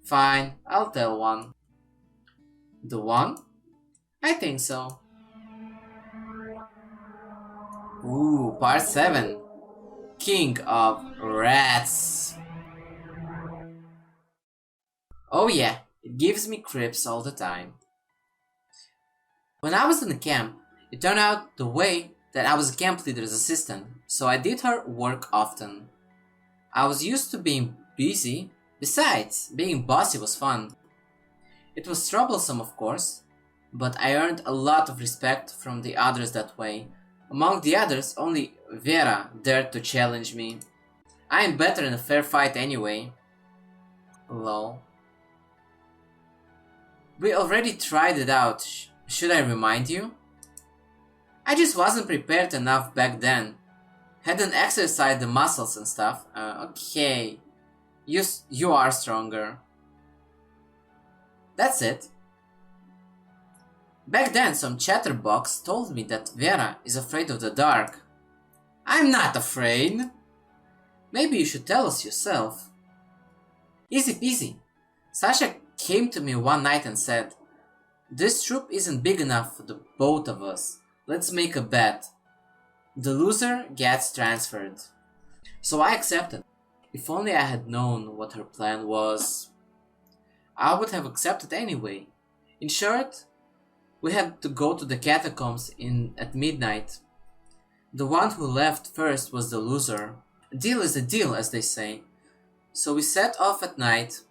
Fine, I'll tell one. The one? I think so. Ooh, part 7. King of Rats. Oh yeah, it gives me creeps all the time. When I was in the camp, it turned out the way that I was a camp leader's assistant, so I did her work often. I was used to being busy. Besides, being bossy was fun. It was troublesome, of course, but I earned a lot of respect from the others that way. Among the others, only Vera dared to challenge me. I am better in a fair fight anyway. Lol. We already tried it out. Should I remind you? I just wasn't prepared enough back then. Hadn't exercised the muscles and stuff. Okay. You are stronger. That's it. Back then, some chatterbox told me that Vera is afraid of the dark. I'm not afraid. Maybe you should tell us yourself. Easy peasy. Sasha came to me one night and said, "This troop isn't big enough for the both of us. Let's make a bet. The loser gets transferred." So I accepted. If only I had known what her plan was. I would have accepted anyway. In short, we had to go to the catacombs at midnight. The one who left first was the loser. A deal is a deal, as they say. So we set off at night,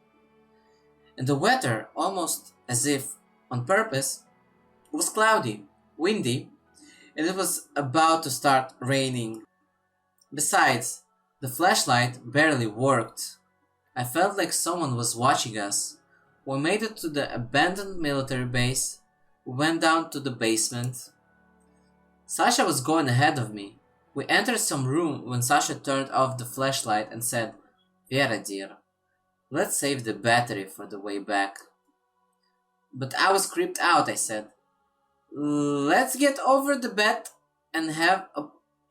and the weather, almost as if on purpose, was cloudy, windy, and it was about to start raining. Besides, the flashlight barely worked. I felt like someone was watching us. We made it to the abandoned military base. We went down to the basement. Sasha was going ahead of me. We entered some room when Sasha turned off the flashlight and said, "Vera dear, let's save the battery for the way back." But I was creeped out, I said. "Let's get over the bet and have a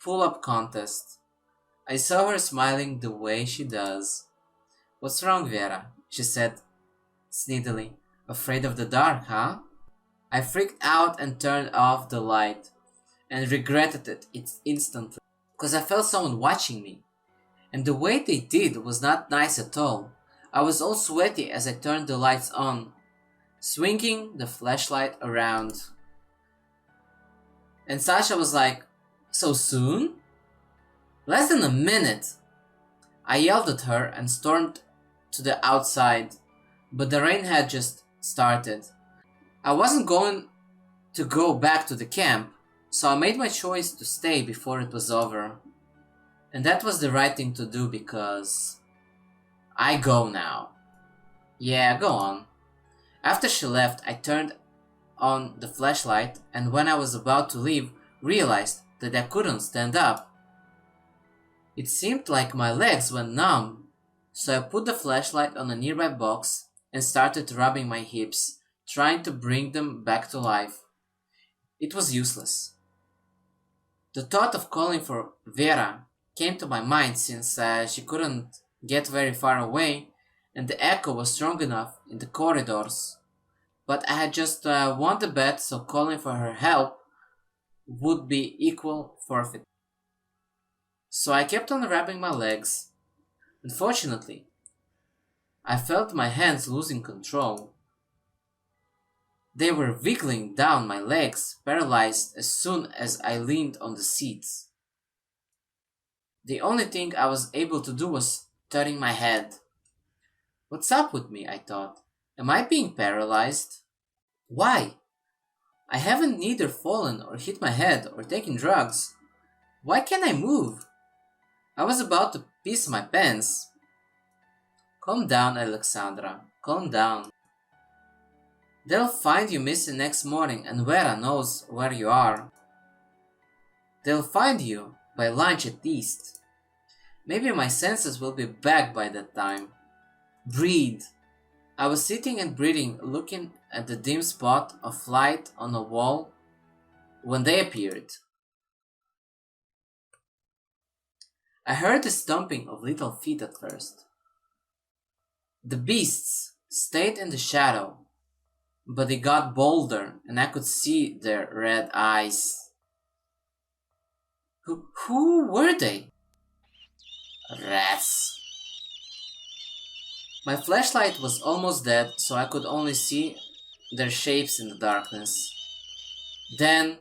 pull-up contest." I saw her smiling the way she does. "What's wrong, Vera?" she said sneakily. "Afraid of the dark, huh?" I freaked out and turned off the light, and regretted it instantly, because I felt someone watching me, and the way they did was not nice at all. I was all sweaty as I turned the lights on, swinging the flashlight around. And Sasha was like, "So soon?" "Less than a minute!" I yelled at her and stormed to the outside, but the rain had just started. I wasn't going to go back to the camp, so I made my choice to stay before it was over. And that was the right thing to do because I go now. Yeah, go on. After she left, I turned on the flashlight, and when I was about to leave, realized that I couldn't stand up. It seemed like my legs went numb, so I put the flashlight on a nearby box and started rubbing my hips, trying to bring them back to life. It was useless. The thought of calling for Vera came to my mind since she couldn't get very far away and the echo was strong enough in the corridors. But I had just won the bet, so calling for her help would be equal forfeit. So I kept on rubbing my legs. Unfortunately, I felt my hands losing control. They were wiggling down my legs, paralyzed as soon as I leaned on the seats. The only thing I was able to do was turning my head. What's up with me, I thought. Am I being paralyzed? Why? I haven't neither fallen or hit my head or taken drugs. Why can't I move? I was about to piss my pants. Calm down, Alexandra. Calm down. They'll find you missing next morning and Vera knows where you are. They'll find you by lunch at least. Maybe my senses will be back by that time. Breathe. I was sitting and breathing, looking at the dim spot of light on the wall when they appeared. I heard the stomping of little feet at first. The beasts stayed in the shadow, but they got bolder and I could see their red eyes. Who were they? Rats. My flashlight was almost dead, so I could only see their shapes in the darkness. Then,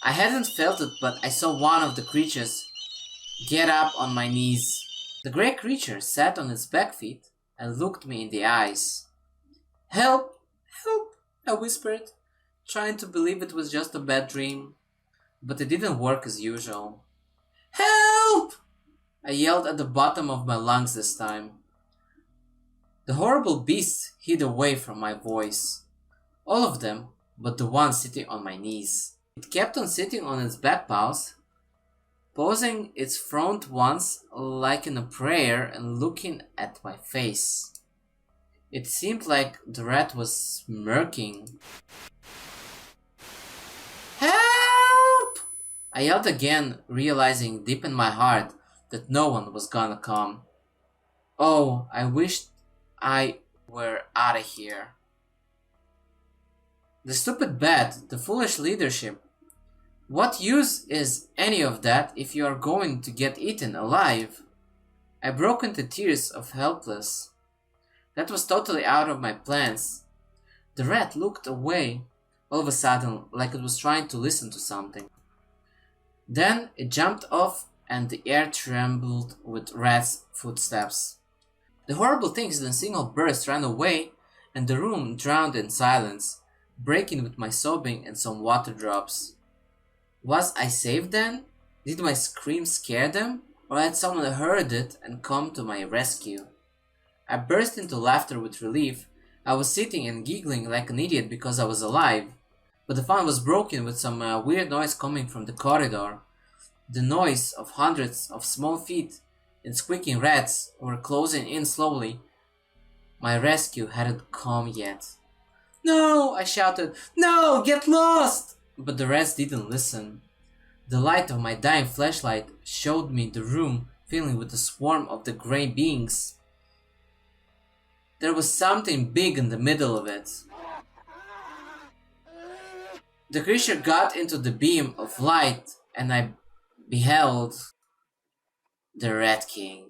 I hadn't felt it, but I saw one of the creatures get up on my knees. The grey creature sat on its back feet and looked me in the eyes. Help! Help! I whispered, trying to believe it was just a bad dream. But it didn't work as usual. Help! I yelled at the bottom of my lungs this time. The horrible beasts hid away from my voice. All of them, but the one sitting on my knees. It kept on sitting on its back paws, posing its front ones like in a prayer and looking at my face. It seemed like the rat was smirking. Help! I yelled again, realizing deep in my heart that no one was gonna come. Oh, I wished I were out of here. The stupid bed, the foolish leadership. What use is any of that if you are going to get eaten alive? I broke into tears of helpless. That was totally out of my plans. The rat looked away all of a sudden, like it was trying to listen to something. Then it jumped off and the air trembled with rat's footsteps. The horrible things in a single burst ran away and the room drowned in silence, breaking with my sobbing and some water drops. Was I safe then? Did my scream scare them? Or had someone heard it and come to my rescue? I burst into laughter with relief. I was sitting and giggling like an idiot because I was alive. But the fun was broken with some weird noise coming from the corridor. The noise of hundreds of small feet and squeaking rats were closing in slowly. My rescue hadn't come yet. No! I shouted. No! Get lost! But the rats didn't listen. The light of my dying flashlight showed me the room filling with a swarm of the grey beings. There was something big in the middle of it. The creature got into the beam of light and I beheld the Rat King.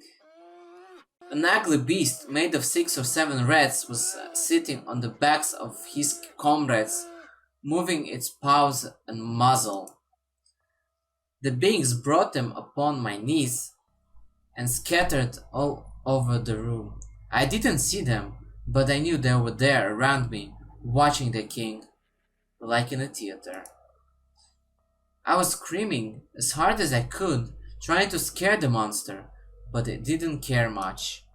An ugly beast made of 6 or 7 rats was sitting on the backs of his comrades, moving its paws and muzzle. The beings brought them upon my knees and scattered all over the room. I didn't see them, but I knew they were there around me, watching the king, like in a theater. I was screaming as hard as I could, trying to scare the monster, but it didn't care much.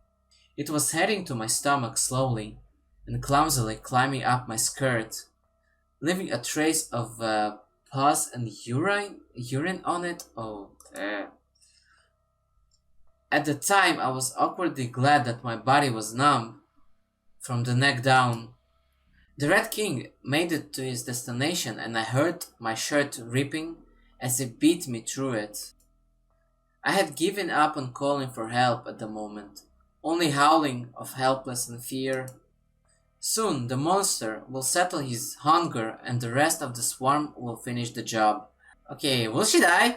It was heading to my stomach slowly and clumsily climbing up my skirt, leaving a trace of pus and urine on it. Oh, damn. At the time, I was awkwardly glad that my body was numb from the neck down. The Rat King made it to his destination and I heard my shirt ripping as he beat me through it. I had given up on calling for help at the moment, only howling of helpless and fear. Soon the monster will settle his hunger and the rest of the swarm will finish the job. Okay, will she die?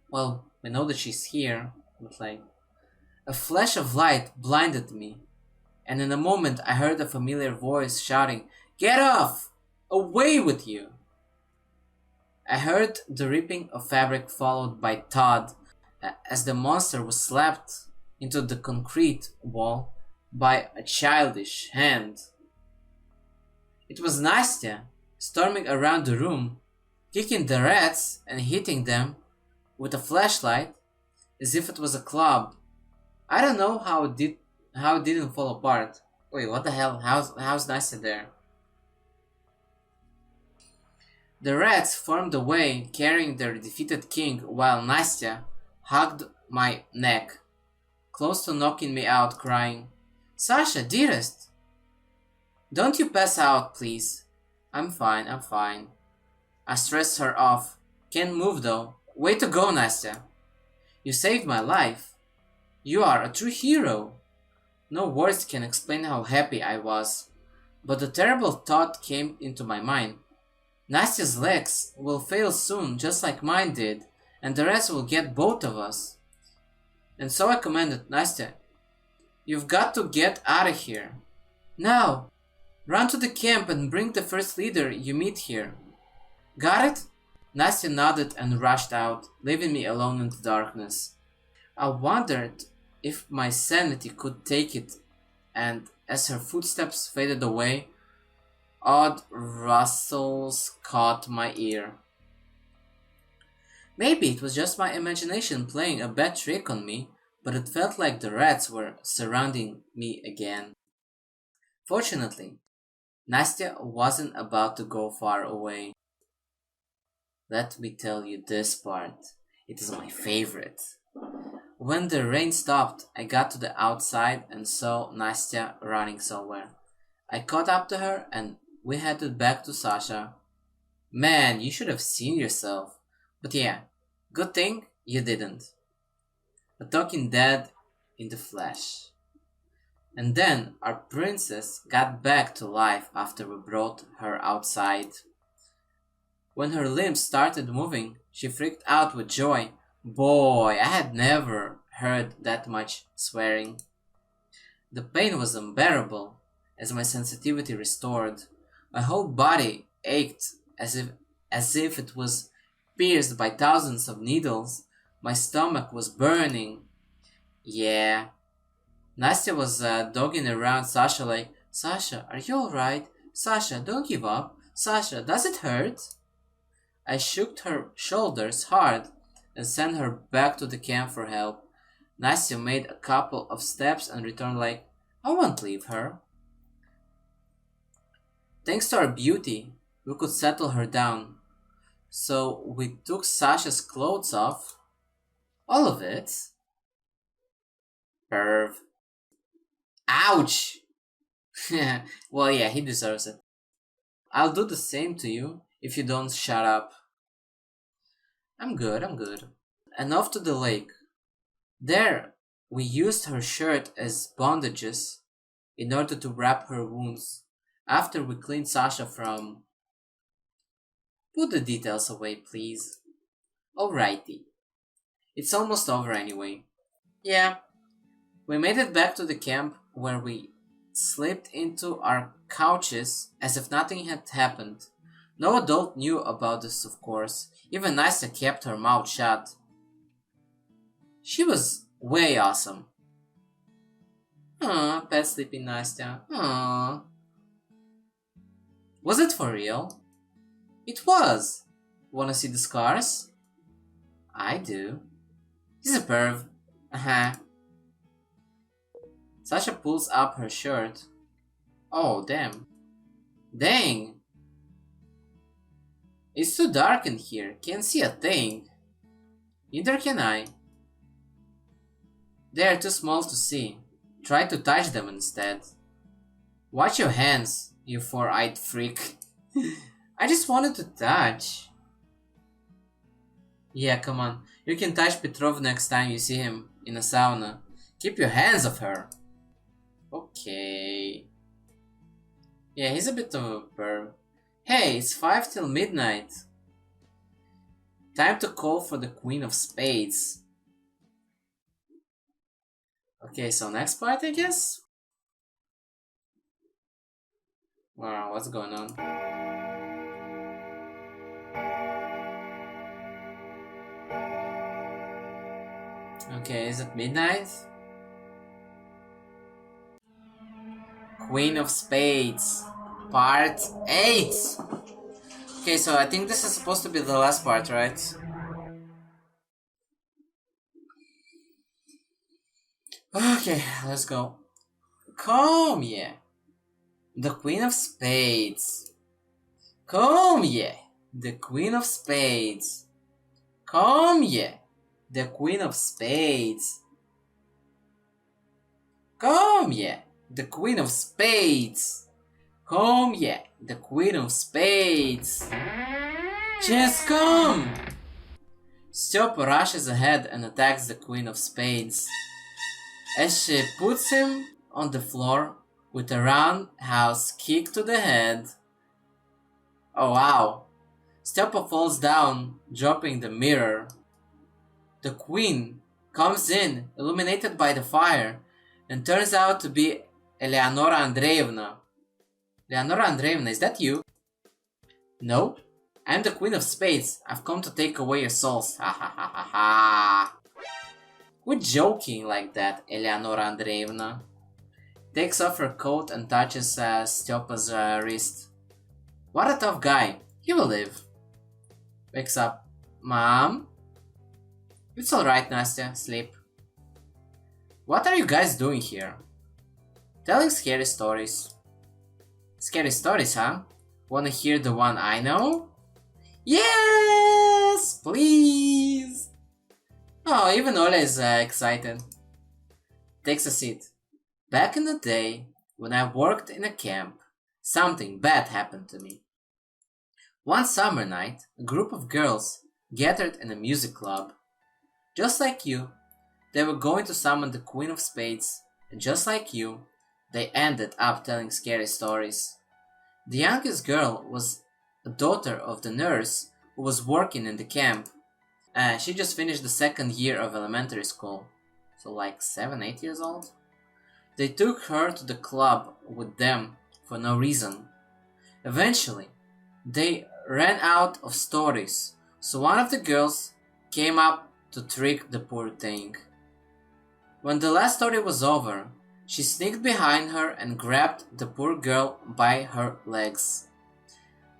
Well, we know that she's here, but like... A flash of light blinded me, and in a moment I heard a familiar voice shouting, "Get off! Away with you!" I heard the ripping of fabric followed by thud as the monster was slapped into the concrete wall by a childish hand. It was Nastya, storming around the room, kicking the rats and hitting them with a flashlight as if it was a club. I don't know how it didn't fall apart. Wait, what the hell? How's Nastya there? The rats formed away, carrying their defeated king, while Nastya hugged my neck, close to knocking me out, crying, "Sasha, dearest! Don't you pass out, please." I'm fine. I stressed her off. Can't move though. Way to go, Nastya. You saved my life. You are a true hero. No words can explain how happy I was. But a terrible thought came into my mind. Nastia's legs will fail soon, just like mine did, and the rest will get both of us. And so I commanded, Nastia, you've got to get out of here. Now! Run to the camp and bring the first leader you meet here. Got it? Nastia nodded and rushed out, leaving me alone in the darkness. I wondered if my sanity could take it, and as her footsteps faded away, odd rustles caught my ear. Maybe it was just my imagination playing a bad trick on me, but it felt like the rats were surrounding me again. Fortunately, Nastia wasn't about to go far away. Let me tell you this part. It is my favorite. When the rain stopped, I got to the outside and saw Nastia running somewhere. I caught up to her and we headed back to Sasha. Man, you should have seen yourself. But yeah, good thing you didn't. A talking dead in the flesh. And then our princess got back to life after we brought her outside. When her limbs started moving, she freaked out with joy. Boy, I had never heard that much swearing. The pain was unbearable as my sensitivity restored. My whole body ached as if it was pierced by thousands of needles. My stomach was burning. Yeah. Nastia was dogging around Sasha like, Sasha, are you alright? Sasha, don't give up. Sasha, does it hurt? I shook her shoulders hard and sent her back to the camp for help. Nastia made a couple of steps and returned like, I won't leave her. Thanks to our beauty, we could settle her down. So we took Sasha's clothes off. All of it. Perv. Ouch! Well, yeah, he deserves it. I'll do the same to you if you don't shut up. I'm good. And off to the lake. There, we used her shirt as bandages in order to wrap her wounds. After we cleaned Sasha from... Put the details away, please. Alrighty. It's almost over anyway. Yeah. We made it back to the camp where we slipped into our couches as if nothing had happened. No adult knew about this, of course. Even Nastia kept her mouth shut. She was way awesome. Aw, pet sleeping Nastia. Aw. Was it for real? It was. Wanna see the scars? I do. He's a perv. Uh-huh. Sasha pulls up her shirt. Oh, damn. Dang! It's too dark in here. Can't see a thing. Neither can I. They are too small to see. Try to touch them instead. Watch your hands, you four-eyed freak. I just wanted to touch. Yeah, come on. You can touch Petrov next time you see him in a sauna. Keep your hands off her. Okay. Yeah, he's a bit of a perv. Hey, it's 5 till midnight. Time to call for the Queen of Spades. Okay, so next part, I guess? Wow, what's going on? Okay, is it midnight? Queen of Spades, part 8. Okay, so I think this is supposed to be the last part, right? Okay, let's go. Come, yeah. The Queen of Spades. Come, yeah. The Queen of Spades. Come, yeah. The Queen of Spades. Come, yeah. The Queen of Spades. Come, yeah. The Queen of Spades. Just come! Stop rushes ahead and attacks the Queen of Spades. As she puts him on the floor with a roundhouse kick to the head. Oh wow. Stepa falls down, dropping the mirror. The queen comes in, illuminated by the fire, and turns out to be Eleonora Andreevna. Eleonora Andreevna, is that you? No, I'm the queen of spades. I've come to take away your souls. Ha ha ha ha ha. Quit joking like that, Eleonora Andreevna. Takes off her coat and touches Stepa's wrist. What a tough guy. He will live. Wakes up. Mom? It's alright, Nastya. Sleep. What are you guys doing here? Telling scary stories. Scary stories, huh? Wanna hear the one I know? Yes! Please! Oh, even Ola is excited. Takes a seat. Back in the day, when I worked in a camp, something bad happened to me. One summer night, a group of girls gathered in a music club. Just like you, they were going to summon the Queen of Spades, and just like you, they ended up telling scary stories. The youngest girl was a daughter of the nurse who was working in the camp. She just finished the second year of elementary school, so like 7-8 years old. They took her to the club with them for no reason. Eventually, they ran out of stories, so one of the girls came up to trick the poor thing. When the last story was over, she sneaked behind her and grabbed the poor girl by her legs.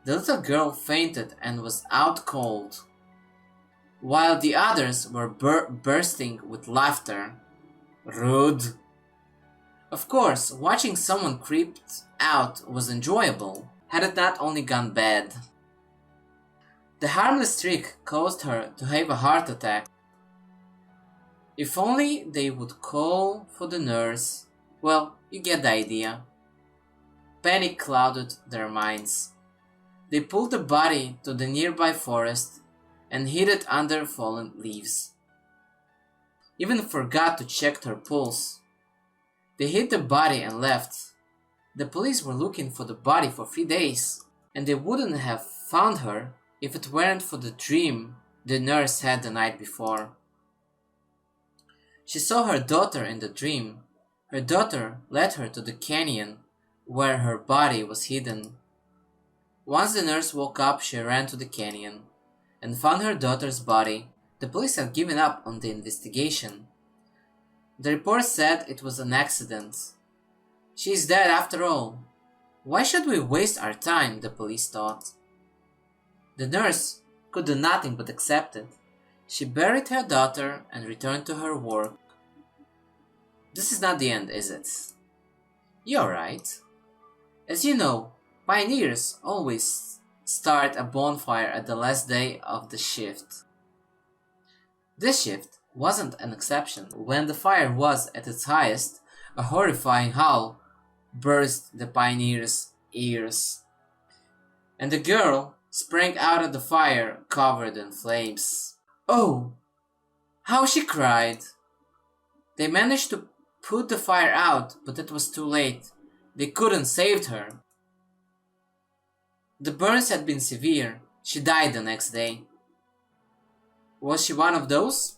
The little girl fainted and was out cold, while the others were bursting with laughter. Rude. Of course, watching someone creeped out was enjoyable, had it not only gone bad. The harmless trick caused her to have a heart attack. If only they would call for the nurse. Well, you get the idea. Panic clouded their minds. They pulled the body to the nearby forest and hid it under fallen leaves. Even forgot to check her pulse. They hid the body and left. The police were looking for the body for 3 days, and they wouldn't have found her if it weren't for the dream the nurse had the night before. She saw her daughter in the dream. Her daughter led her to the canyon where her body was hidden. Once the nurse woke up, she ran to the canyon and found her daughter's body. The police had given up on the investigation. The report said it was an accident. She is dead after all. Why should we waste our time, the police thought. The nurse could do nothing but accept it. She buried her daughter and returned to her work. This is not the end, is it? You're right. As you know, pioneers always start a bonfire at the last day of the shift. This shift wasn't an exception. When the fire was at its highest, a horrifying howl burst the pioneers' ears, and the girl sprang out of the fire covered in flames. Oh, how she cried! They managed to put the fire out, but it was too late. They couldn't save her. The burns had been severe. She died the next day. Was she one of those?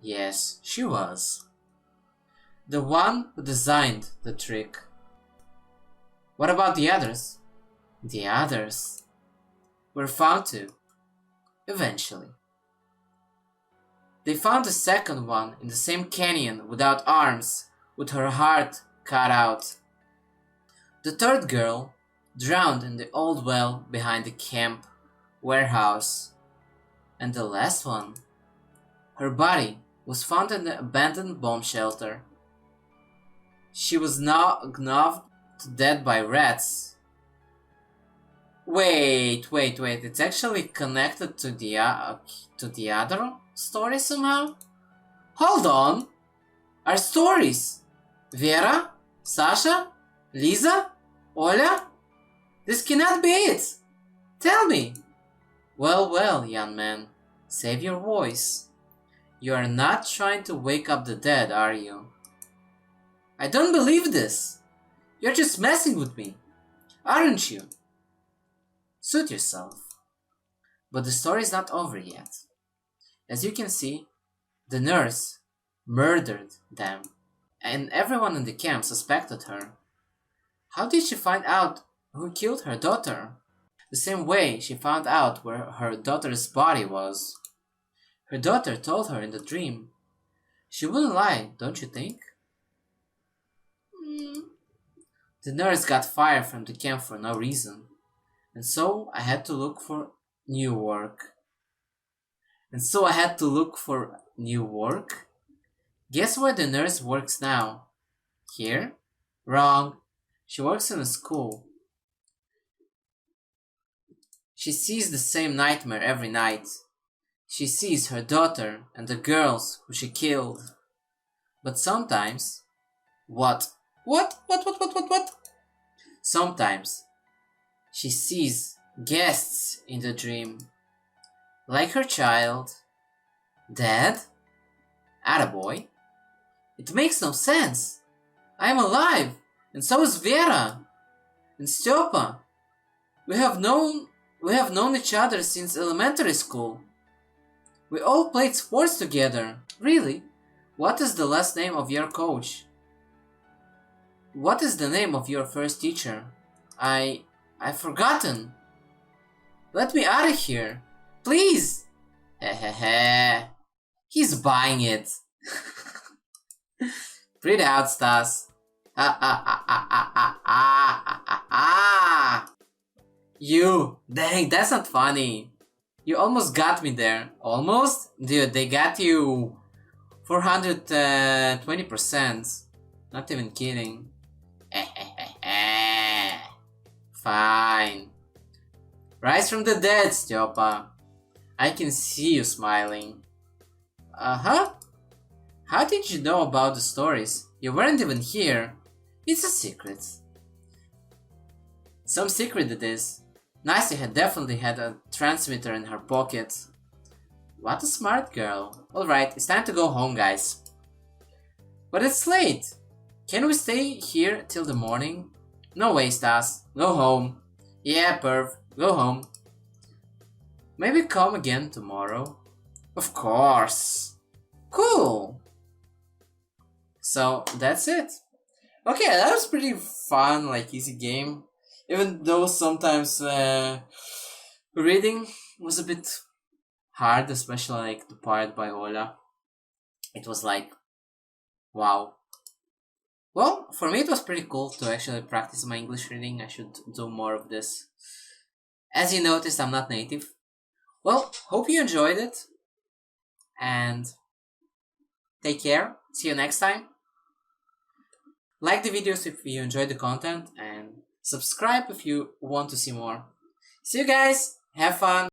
Yes, she was. The one who designed the trick. What about the others? The others were found too, eventually. They found the second one in the same canyon without arms, with her heart cut out. The third girl drowned in the old well behind the camp warehouse. And the last one, her body was found in the abandoned bomb shelter. She was now gnawed to death by rats. Wait, it's actually connected to the other story somehow? Hold on! Our stories! Vera? Sasha? Lisa? Oля? This cannot be it! Tell me! Well, young man, save your voice. You are not trying to wake up the dead, are you? I don't believe this. You're just messing with me, aren't you? Suit yourself. But the story's not over yet. As you can see, the nurse murdered them, and everyone in the camp suspected her. How did she find out who killed her daughter? The same way she found out where her daughter's body was. Her daughter told her in the dream. She wouldn't lie, don't you think? The nurse got fired from the camp for no reason, and so I had to look for new work. Guess where the nurse works now? Here? Wrong. She works in a school. She sees the same nightmare every night. She sees her daughter and the girls who she killed. But sometimes... What? Sometimes she sees guests in the dream. Like her child. Dead? Attaboy. It makes no sense. I am alive, and so is Vera. And Stjopa. We have known each other since elementary school. We all played sports together. Really? What is the last name of your coach? What is the name of your first teacher? I've forgotten. Let me out of here. Please. Hehehe. He's buying it. Read out, Stas. You. Dang, that's not funny. You almost got me there. Almost? Dude, they got you 420%. Not even kidding. Fine. Rise from the dead, Stjopa. I can see you smiling. Uh-huh. How did you know about the stories? You weren't even here. It's a secret. Some secret it is. Nasty had definitely had a transmitter in her pocket. What a smart girl. Alright, it's time to go home, guys. But it's late. Can we stay here till the morning? No way, Stas. Go home. Yeah, perv. Go home. Maybe come again tomorrow. Of course. Cool. So, that's it. Okay, that was pretty fun, like easy game. Even though sometimes reading was a bit hard, especially like the part by Ola. It was like, wow. Well, for me it was pretty cool to actually practice my English reading. I should do more of this. As you noticed, I'm not native. Well, hope you enjoyed it. And take care. See you next time. Like the videos if you enjoyed the content. And subscribe if you want to see more. See you guys. Have fun.